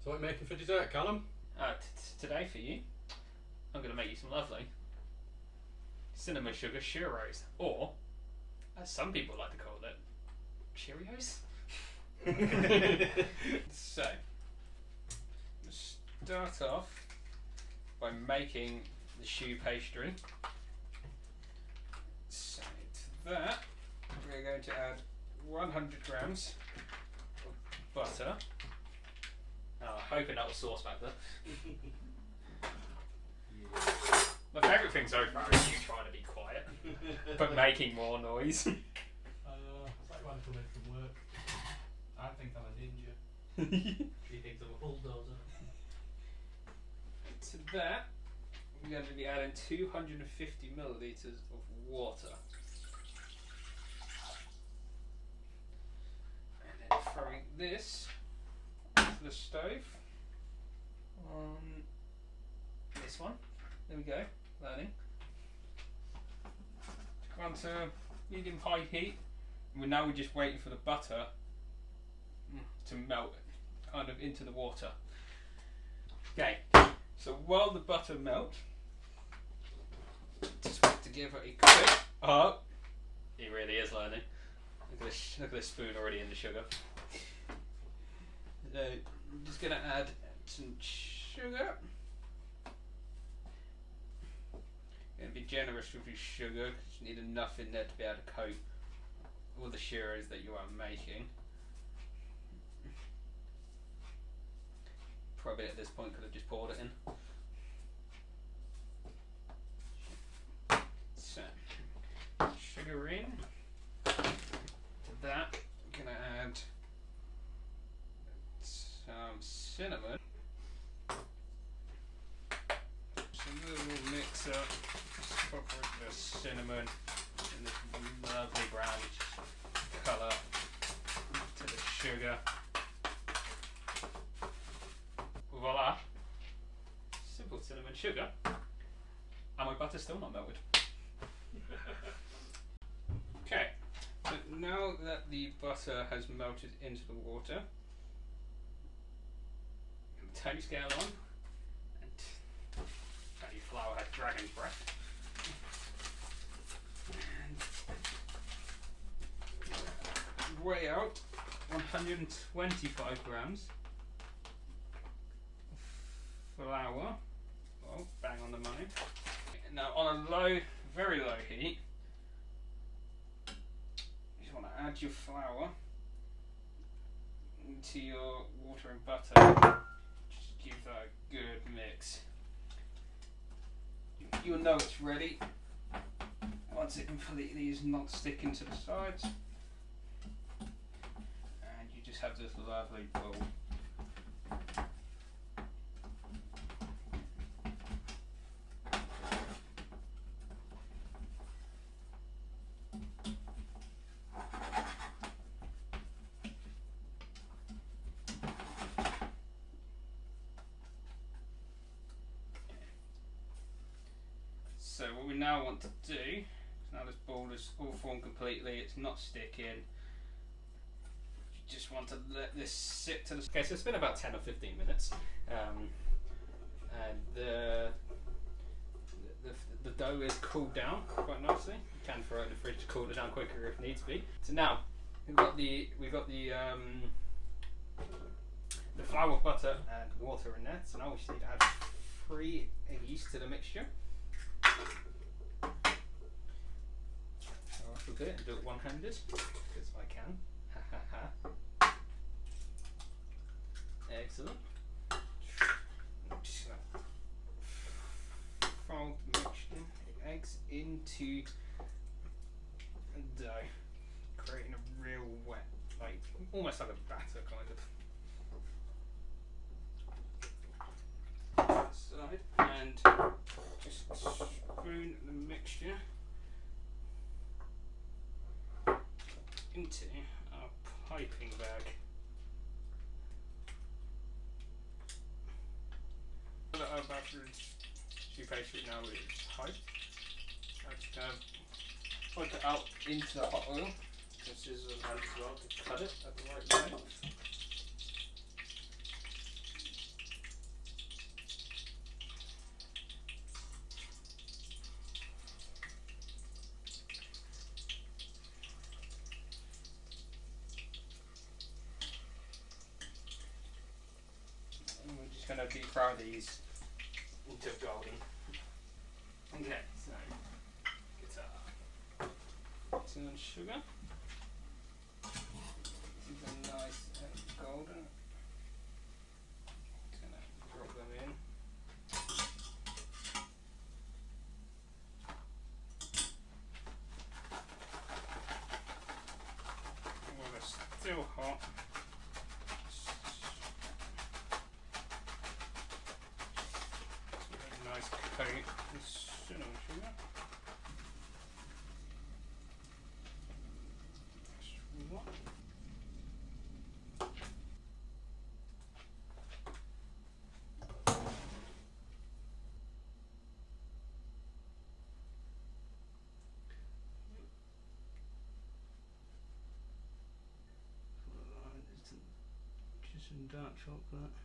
So what are you making for dessert, Callum? Today for you, I'm going to make you some lovely cinnamon sugar churros, or as some people like to call it, Cheerios. So, start off by making the choux pastry. So to that, we're going to add 100 grams of butter. Oh, hoping that was sauce back there. My favourite thing so far is you trying to be quiet, but making more noise. It's like when I come in from work. I think I'm a ninja. She thinks I'm a bulldozer. To that, we're going to be adding 250 millilitres of water. And then throwing this onto the stove on this one. There we go, learning. Gone to medium-high heat. And now we're just waiting for the butter to melt kind of into the water. Okay, so while the butter melts, just wait to give it a quick. Oh, he really is learning. Look at this spoon already in the sugar. So I'm just going to add some sugar. Going to be generous with your sugar because you need enough in there to be able to coat all the churros that you are making. Probably at this point could have just poured it in. So, sugar in. To that, I'm going to add some cinnamon. So we'll mix up the cinnamon and this lovely brown colour to the sugar. Voila! Simple cinnamon sugar, and my butter's still not melted. Okay, so now that the butter has melted into the water, turn your scale on, and that your flour has dragon's breath. And weigh out 125 grams of flour. Well, bang on the money. Now on a low, very low heat, you just want to add your flour into your water and butter. Just give that a good mix. You'll know it's ready once it completely is not sticking to the sides, and you just have this lovely bowl. So what we now want to do, now this ball is all formed completely, it's not sticking, you just want to let this sit to the... Okay, so it's been about 10 or 15 minutes, and the dough is cooled down quite nicely. You can throw it in the fridge to cool it down quicker if needs be. So now we've got the flour, butter and water in there, so now we just need to add 3 eggs to the mixture. I'll look at it and do it one-handed, because I can. Ha ha ha. Excellent. I'm just going to fold the eggs into the dough, creating a real wet, like almost like a batter kind of. Side, and just spoon the mixture into our piping bag. So that our battered choux pastry now is piped. I'm just going to put it out into the hot oil. This is as well to cut it at the right length. going to deep fry these until golden. Okay, so guitar. Some sugar. These are nice and golden. Just going to drop them in. Well, they're still hot. Nice coat of cinnamon sugar. Just one. Just some dark chocolate.